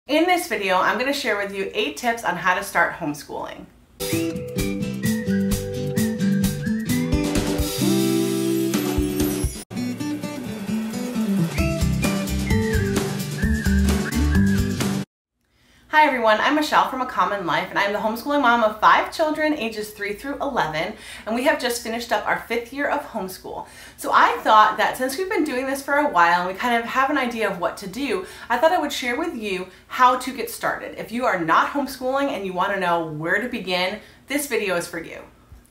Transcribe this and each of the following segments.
In this video, I'm going to share with you 8 tips on how to start homeschooling. Hi everyone, I'm Michelle from A Common Life, and I'm the homeschooling mom of 5 children ages 3 through 11, and we have just finished up our 5th year of homeschool. So I thought that since we've been doing this for a while and we kind of have an idea of what to do, I thought I would share with you how to get started. If you are not homeschooling and you want to know where to begin, this video is for you.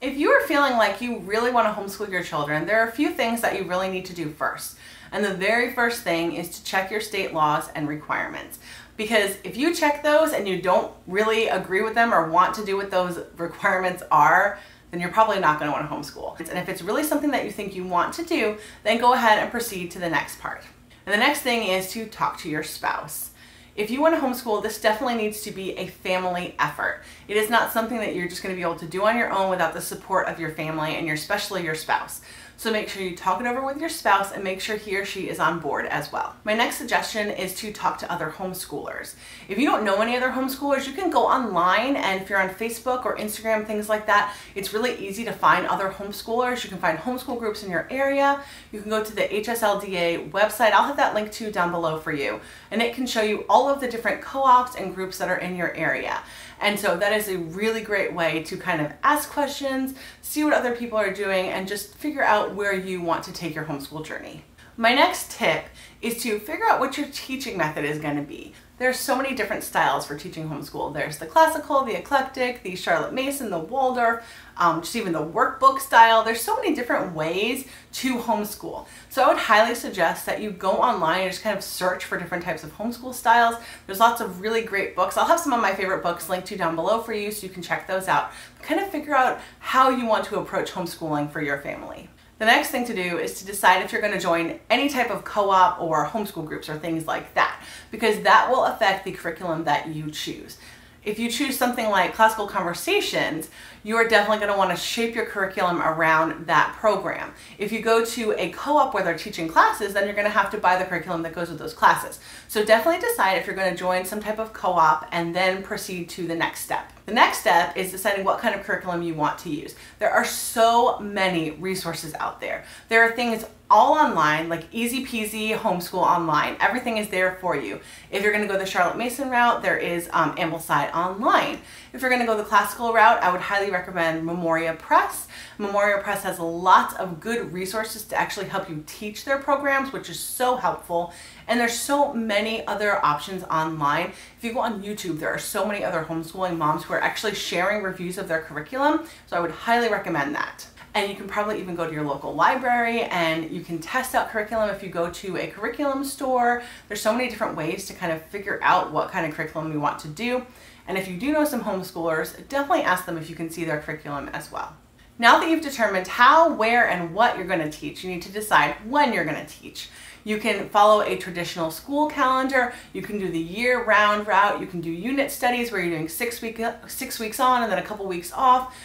If you are feeling like you really want to homeschool your children, there are a few things that you really need to do first. And the very first thing is to check your state laws and requirements. Because if you check those and you don't really agree with them or want to do what those requirements are, then you're probably not going to want to homeschool. And if it's really something that you think you want to do, then go ahead and proceed to the next part. And the next thing is to talk to your spouse. If you want to homeschool, this definitely needs to be a family effort. It is not something that you're just going to be able to do on your own without the support of your family and especially your spouse. So make sure you talk it over with your spouse and make sure he or she is on board as well. My next suggestion is to talk to other homeschoolers. If you don't know any other homeschoolers, you can go online, and if you're on Facebook or Instagram, things like that, it's really easy to find other homeschoolers. You can find homeschool groups in your area. You can go to the HSLDA website. I'll have that link too down below for you. And it can show you all of the different co-ops and groups that are in your area. And so that is a really great way to kind of ask questions, see what other people are doing, and just figure out where you want to take your homeschool journey. My next tip is to figure out what your teaching method is going to be. There's so many different styles for teaching homeschool. There's the classical, the eclectic, the Charlotte Mason, the Waldorf, just even the workbook style. There's so many different ways to homeschool. So I would highly suggest that you go online and just kind of search for different types of homeschool styles. There's lots of really great books. I'll have some of my favorite books linked to down below for you so you can check those out. Kind of figure out how you want to approach homeschooling for your family. The next thing to do is to decide if you're going to join any type of co-op or homeschool groups or things like that, because that will affect the curriculum that you choose. If you choose something like classical conversations, you are definitely going to want to shape your curriculum around that program. If you go to a co-op where they're teaching classes, then you're going to have to buy the curriculum that goes with those classes. So definitely decide if you're going to join some type of co-op and then proceed to the next step. The next step is deciding what kind of curriculum you want to use. There are so many resources out there. There are things all online, like easy peasy homeschool online. Everything is there for you. If you're going to go the Charlotte Mason route, there is Ambleside online. If you're going to go the classical route, I would highly recommend Memoria Press. Memoria Press has lots of good resources to actually help you teach their programs, which is so helpful. And there's so many other options online. If you go on YouTube, there are so many other homeschooling moms who are actually sharing reviews of their curriculum. So I would highly recommend that. And you can probably even go to your local library and you can test out curriculum if you go to a curriculum store. There's so many different ways to kind of figure out what kind of curriculum you want to do. And if you do know some homeschoolers, definitely ask them if you can see their curriculum as well. Now that you've determined how, where, and what you're going to teach, you need to decide when you're going to teach. You can follow a traditional school calendar. You can do the year-round route. You can do unit studies where you're doing 6 weeks on and then a couple weeks off.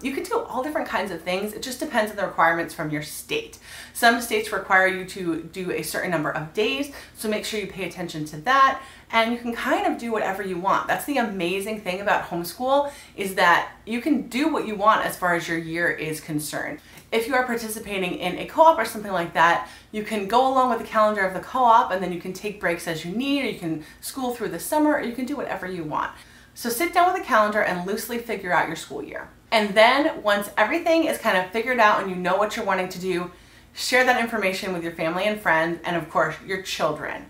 You can do all different kinds of things. It just depends on the requirements from your state. Some states require you to do a certain number of days, so make sure you pay attention to that. And you can kind of do whatever you want. That's the amazing thing about homeschool, is that you can do what you want as far as your year is concerned. If you are participating in a co-op or something like that, you can go along with the calendar of the co-op, and then you can take breaks as you need, or you can school through the summer, or you can do whatever you want. So sit down with a calendar and loosely figure out your school year. And then once everything is kind of figured out and you know what you're wanting to do, share that information with your family and friends, and of course your children.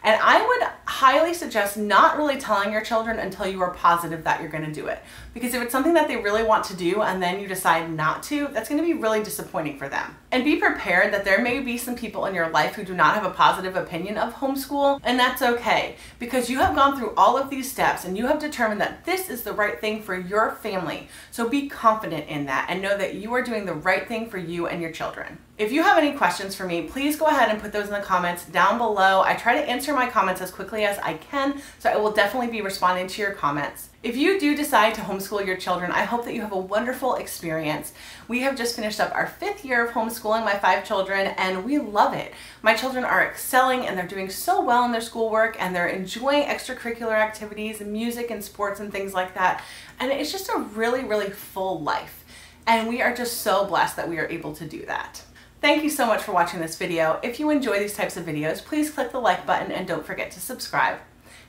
And I would highly suggest not really telling your children until you are positive that you're going to do it. Because if it's something that they really want to do and then you decide not to, that's going to be really disappointing for them. And be prepared that there may be some people in your life who do not have a positive opinion of homeschool, and that's okay. Because you have gone through all of these steps and you have determined that this is the right thing for your family. So be confident in that and know that you are doing the right thing for you and your children. If you have any questions for me, please go ahead and put those in the comments down below. I try to answer my comments as quickly as I can, so I will definitely be responding to your comments. If you do decide to homeschool your children, I hope that you have a wonderful experience. We have just finished up our 5th year of homeschooling my 5 children, and we love it. My children are excelling and they're doing so well in their schoolwork, and they're enjoying extracurricular activities and music and sports and things like that. And it's just a really, really full life. And we are just so blessed that we are able to do that. Thank you so much for watching this video. If you enjoy these types of videos, please click the like button and don't forget to subscribe.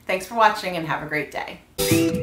Thanks for watching and have a great day.